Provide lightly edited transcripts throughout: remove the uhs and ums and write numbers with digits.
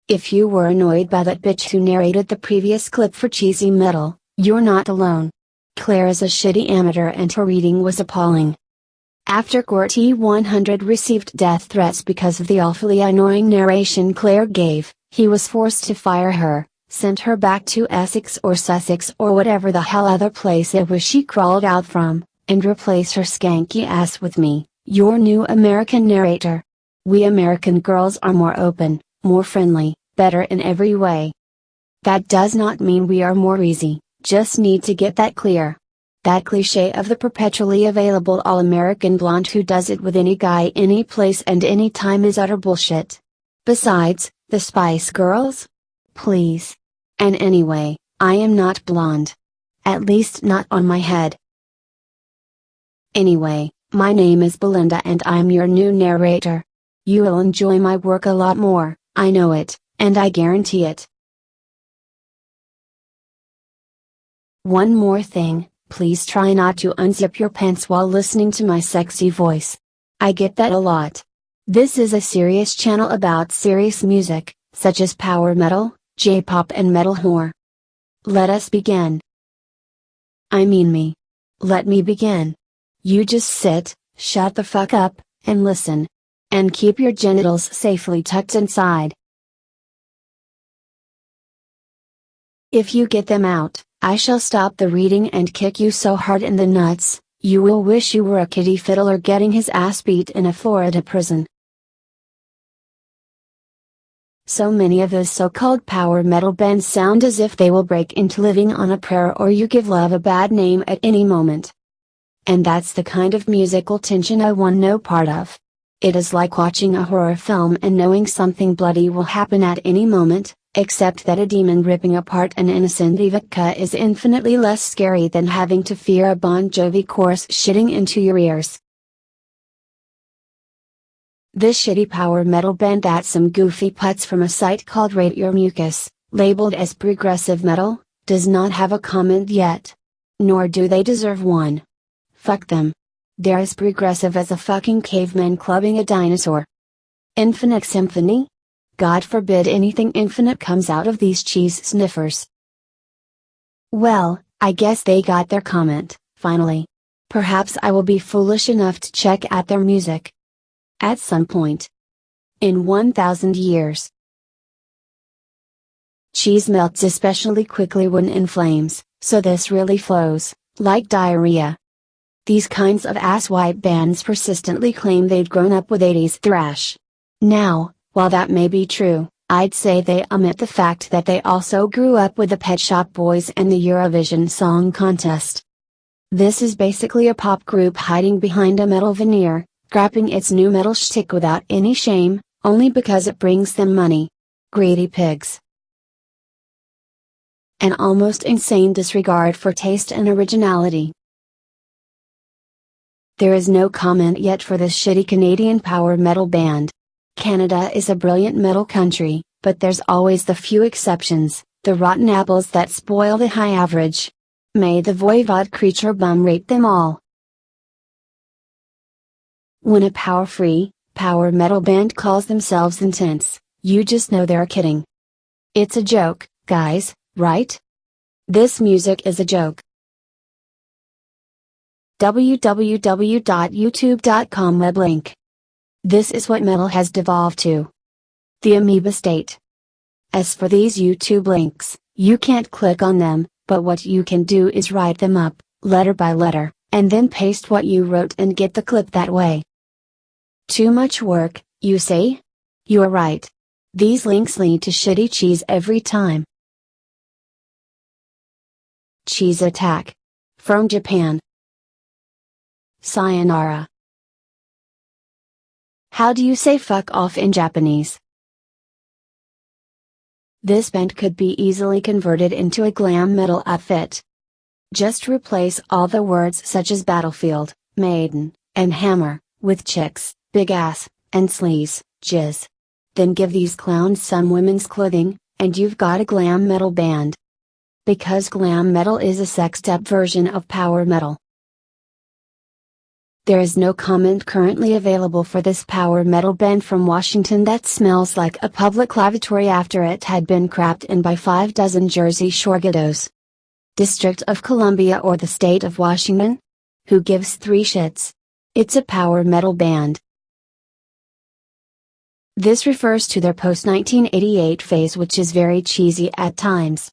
If you were annoyed by that bitch who narrated the previous clip for cheesy metal, you're not alone. Claire is a shitty amateur and her reading was appalling. After Qwerty 100 received death threats because of the awfully annoying narration Claire gave, he was forced to fire her, sent her back to Essex or Sussex or whatever the hell other place it was she crawled out from, and replace her skanky ass with me, your new American narrator. We American girls are more open, more friendly, better in every way. That does not mean we are more easy, just need to get that clear. That cliché of the perpetually available all-American blonde who does it with any guy any place and any time is utter bullshit. Besides, the Spice Girls? Please. And anyway, I am not blonde. At least not on my head. Anyway, my name is Belinda and I'm your new narrator. You will enjoy my work a lot more, I know it, and I guarantee it. One more thing. Please try not to unzip your pants while listening to my sexy voice. I get that a lot. This is a serious channel about serious music, such as power metal, J-pop and metalcore. Let us begin. I mean me. Let me begin. You just sit, shut the fuck up, and listen. And keep your genitals safely tucked inside. If you get them out, I shall stop the reading and kick you so hard in the nuts, you will wish you were a kiddie fiddler getting his ass beat in a Florida prison. So many of those so-called power metal bands sound as if they will break into Living on a Prayer or You Give Love a Bad Name at any moment. And that's the kind of musical tension I want no part of. It is like watching a horror film and knowing something bloody will happen at any moment, except that a demon ripping apart an innocent vodka is infinitely less scary than having to fear a Bon Jovi chorus shitting into your ears. This shitty power metal band that some goofy putz from a site called Rate Your Mucus, labeled as progressive metal, does not have a comment yet. Nor do they deserve one. Fuck them. They're as progressive as a fucking caveman clubbing a dinosaur. Infinite Symphony? God forbid anything infinite comes out of these cheese sniffers. Well, I guess they got their comment, finally. Perhaps I will be foolish enough to check out their music. At some point. In 1,000 years. Cheese melts especially quickly when in flames, so this really flows, like diarrhea. These kinds of asswipe bands persistently claim they'd grown up with 80s thrash. Now, while that may be true, I'd say they omit the fact that they also grew up with the Pet Shop Boys and the Eurovision Song Contest. This is basically a pop group hiding behind a metal veneer, scrapping its new metal shtick without any shame, only because it brings them money. Greedy pigs. An almost insane disregard for taste and originality. There is no comment yet for this shitty Canadian power metal band. Canada is a brilliant metal country, but there's always the few exceptions, the rotten apples that spoil the high average. May the voivod creature bum rape them all. When a power-free, power metal band calls themselves intense, you just know they're kidding. It's a joke, guys, right? This music is a joke. www.youtube.com web link. This is what metal has devolved to. The amoeba state. As for these YouTube links, you can't click on them, but what you can do is write them up, letter by letter, and then paste what you wrote and get the clip that way. Too much work, you say? You are right. These links lead to shitty cheese every time. Cheese attack. From Japan. Sayonara. How do you say fuck off in Japanese? This band could be easily converted into a glam metal outfit. Just replace all the words such as battlefield, maiden, and hammer, with chicks, big ass, and sleaze, jizz. Then give these clowns some women's clothing, and you've got a glam metal band. Because glam metal is a sexed up version of power metal. There is no comment currently available for this power metal band from Washington that smells like a public lavatory after it had been crapped in by 5 dozen Jersey Shore ghettos. District of Columbia or the state of Washington? Who gives three shits? It's a power metal band. This refers to their post-1988 phase, which is very cheesy at times.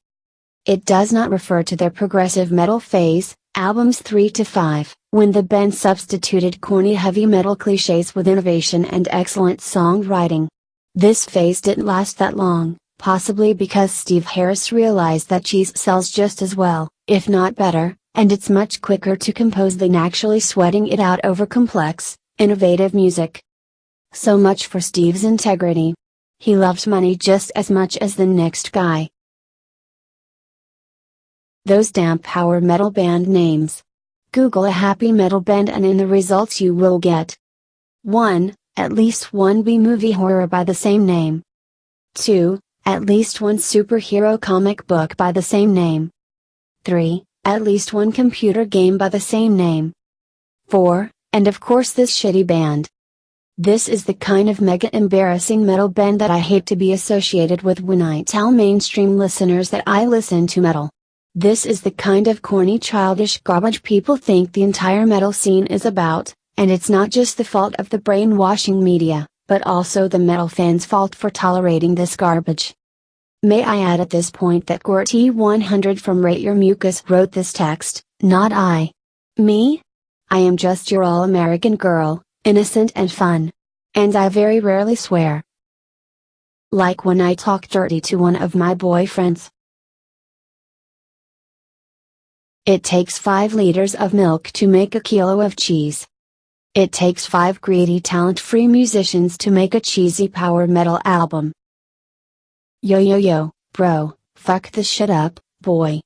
It does not refer to their progressive metal phase, albums 3 to 5, when the band substituted corny heavy metal cliches with innovation and excellent songwriting. This phase didn't last that long, possibly because Steve Harris realized that cheese sells just as well, if not better, and it's much quicker to compose than actually sweating it out over complex, innovative music. So much for Steve's integrity. He loves money just as much as the next guy. Those damn power metal band names. Google a happy metal band and in the results you will get 1. At least one B-movie horror by the same name. 2. At least one superhero comic book by the same name. 3. At least one computer game by the same name. 4. And of course this shitty band. This is the kind of mega embarrassing metal band that I hate to be associated with when I tell mainstream listeners that I listen to metal. This is the kind of corny childish garbage people think the entire metal scene is about, and it's not just the fault of the brainwashing media, but also the metal fans' fault for tolerating this garbage. May I add at this point that QWERTY100 from Rate Your Mucus wrote this text, not I. Me? I am just your all-American girl, innocent and fun. And I very rarely swear. Like when I talk dirty to one of my boyfriends. It takes 5 liters of milk to make a kilo of cheese. It takes 5 greedy talent-free musicians to make a cheesy power metal album. Yo yo yo, bro, fuck this shit up, boy.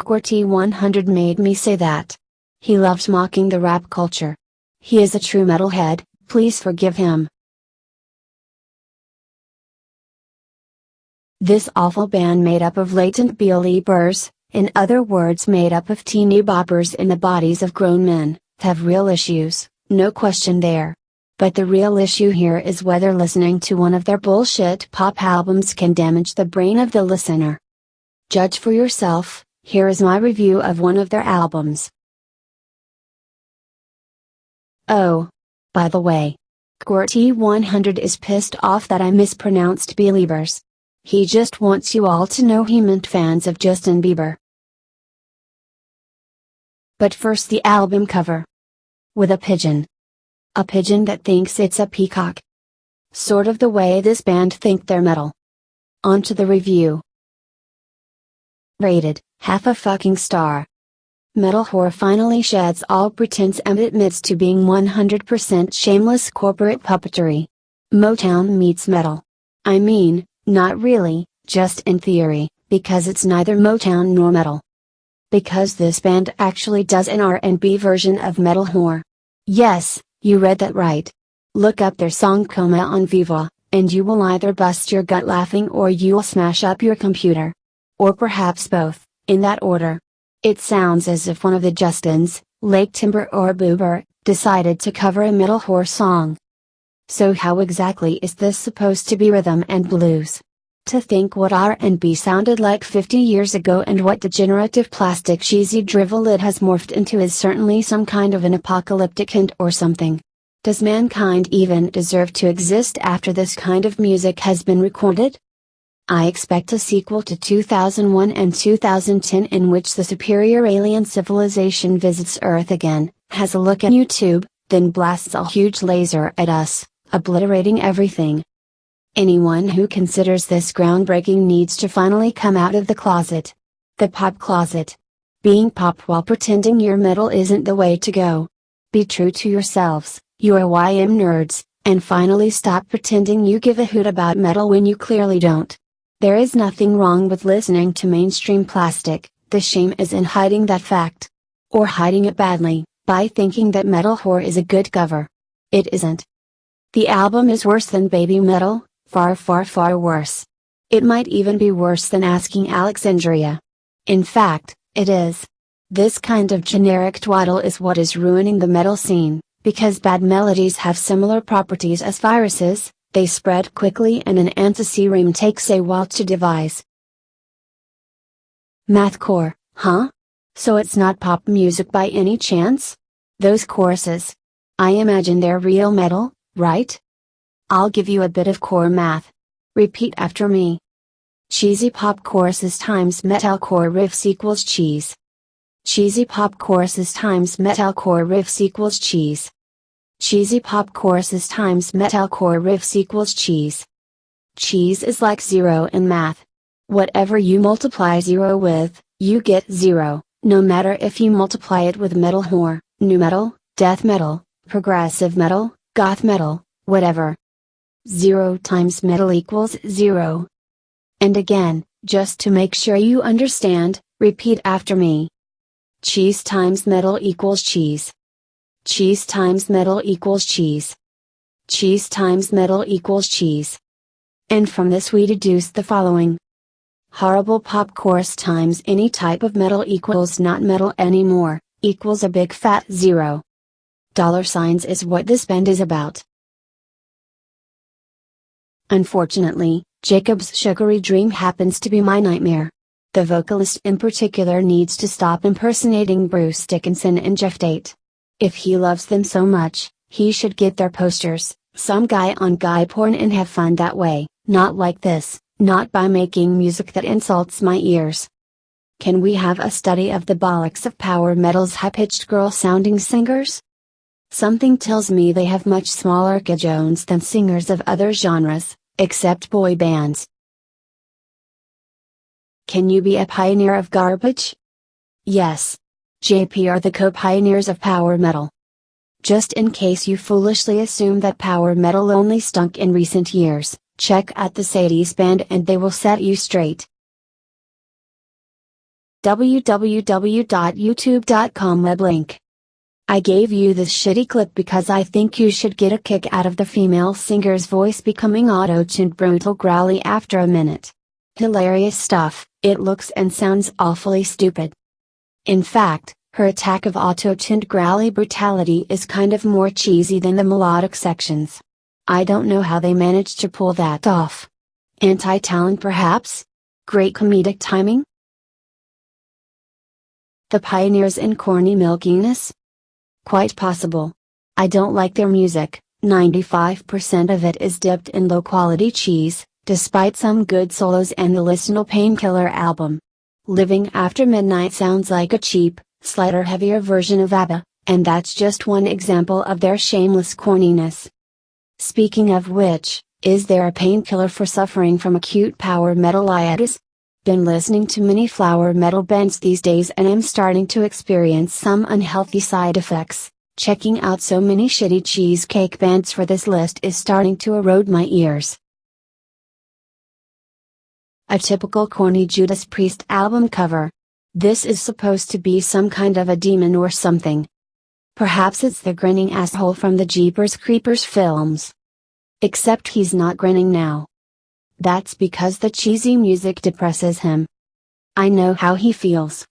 QWERTY100 made me say that. He loves mocking the rap culture. He is a true metalhead, please forgive him. This awful band made up of latent believers, in other words made up of teeny boppers in the bodies of grown men, have real issues, no question there. But the real issue here is whether listening to one of their bullshit pop albums can damage the brain of the listener. Judge for yourself, here is my review of one of their albums. Oh. By the way. QWERTY100 is pissed off that I mispronounced Believers. He just wants you all to know he meant fans of Justin Bieber. But first the album cover. With a pigeon. A pigeon that thinks it's a peacock. Sort of the way this band think they're metal. On to the review. Rated, half a fucking star. Metalcore finally sheds all pretense and admits to being 100% shameless corporate puppetry. Motown meets metal. I mean, not really, just in theory, because it's neither Motown nor metal. Because this band actually does an R&B version of metalcore. Yes, you read that right. Look up their song Coma on Viva, and you will either bust your gut laughing or you'll smash up your computer. Or perhaps both, in that order. It sounds as if one of the Justins, Lake Timber or Boober, decided to cover a metalcore song. So how exactly is this supposed to be rhythm and blues? To think what R&B sounded like 50 years ago and what degenerative plastic cheesy drivel it has morphed into is certainly some kind of an apocalyptic hint or something. Does mankind even deserve to exist after this kind of music has been recorded? I expect a sequel to 2001 and 2010 in which the superior alien civilization visits Earth again, has a look at YouTube, then blasts a huge laser at us, obliterating everything. Anyone who considers this groundbreaking needs to finally come out of the closet. The pop closet. Being pop while pretending you're metal isn't the way to go. Be true to yourselves, you YM nerds, and finally stop pretending you give a hoot about metal when you clearly don't. There is nothing wrong with listening to mainstream plastic, the shame is in hiding that fact. Or hiding it badly, by thinking that metalcore is a good cover. It isn't. The album is worse than baby metal, far far far worse. It might even be worse than Asking Alexandria. In fact, it is. This kind of generic twaddle is what is ruining the metal scene, because bad melodies have similar properties as viruses, they spread quickly and an anti-serum takes a while to devise. Mathcore, huh? So it's not pop music by any chance? Those choruses. I imagine they're real metal, right? I'll give you a bit of core math. Repeat after me. Cheesy pop choruses times metalcore riffs equals cheese. Cheesy pop choruses times metalcore riffs equals cheese. Cheesy pop choruses times metalcore riffs equals cheese. Cheese is like zero in math. Whatever you multiply zero with, you get zero, no matter if you multiply it with metalcore, nu metal, death metal, progressive metal, goth metal, whatever. 0 times metal equals 0. And again, just to make sure you understand, repeat after me. Cheese times metal equals cheese. Cheese times metal equals cheese. Cheese times metal equals cheese. And from this we deduce the following. Horrible pop chorus times any type of metal equals not metal anymore, equals a big fat zero. $signs is what this band is about. Unfortunately, Jacob's sugary dream happens to be my nightmare. The vocalist in particular needs to stop impersonating Bruce Dickinson and Jeff Tate. If he loves them so much, he should get their posters, some guy on guy porn and have fun that way, not like this, not by making music that insults my ears. Can we have a study of the bollocks of power metal's high-pitched girl-sounding singers? Something tells me they have much smaller cajones than singers of other genres, except boy bands. Can you be a pioneer of garbage? Yes. JP are the co-pioneers of power metal. Just in case you foolishly assume that power metal only stunk in recent years, check out the Sadie's band and they will set you straight. www.youtube.com web link. I gave you this shitty clip because I think you should get a kick out of the female singer's voice becoming auto-tuned brutal growly after a minute. Hilarious stuff, it looks and sounds awfully stupid. In fact, her attack of auto-tuned growly brutality is kind of more cheesy than the melodic sections. I don't know how they managed to pull that off. Anti-talent perhaps? Great comedic timing? The pioneers in corny milkiness? Quite possible. I don't like their music, 95% of it is dipped in low-quality cheese, despite some good solos and the listenable Painkiller album. Living After Midnight sounds like a cheap, slighter heavier version of ABBA, and that's just one example of their shameless corniness. Speaking of which, is there a painkiller for suffering from acute power metal-itis? Been listening to many flower metal bands these days and I'm starting to experience some unhealthy side effects. Checking out so many shitty cheesecake bands for this list is starting to erode my ears. A typical corny Judas Priest album cover. This is supposed to be some kind of a demon or something. Perhaps it's the grinning asshole from the Jeepers Creepers films. Except he's not grinning now. That's because the cheesy music depresses him. I know how he feels.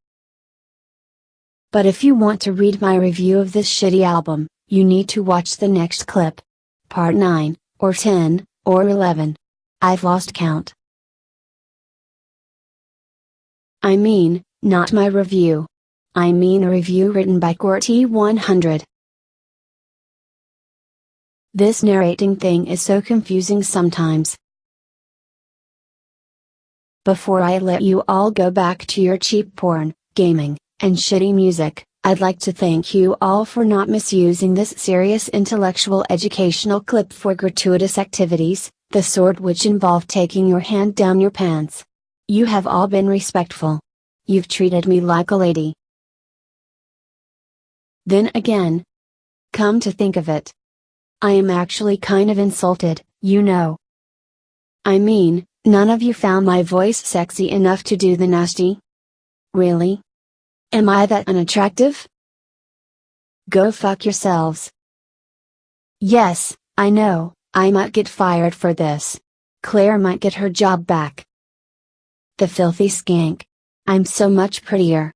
But if you want to read my review of this shitty album, you need to watch the next clip. Part 9, or 10, or 11. I've lost count. I mean, not my review. I mean a review written by QWERTY100. This narrating thing is so confusing sometimes. Before I let you all go back to your cheap porn, gaming, and shitty music, I'd like to thank you all for not misusing this serious intellectual educational clip for gratuitous activities, the sort which involve taking your hand down your pants. You have all been respectful. You've treated me like a lady. Then again, come to think of it, I am actually kind of insulted, you know. I mean, none of you found my voice sexy enough to do the nasty? Really? Am I that unattractive? Go fuck yourselves. Yes, I know, I might get fired for this. Claire might get her job back. The filthy skank. I'm so much prettier.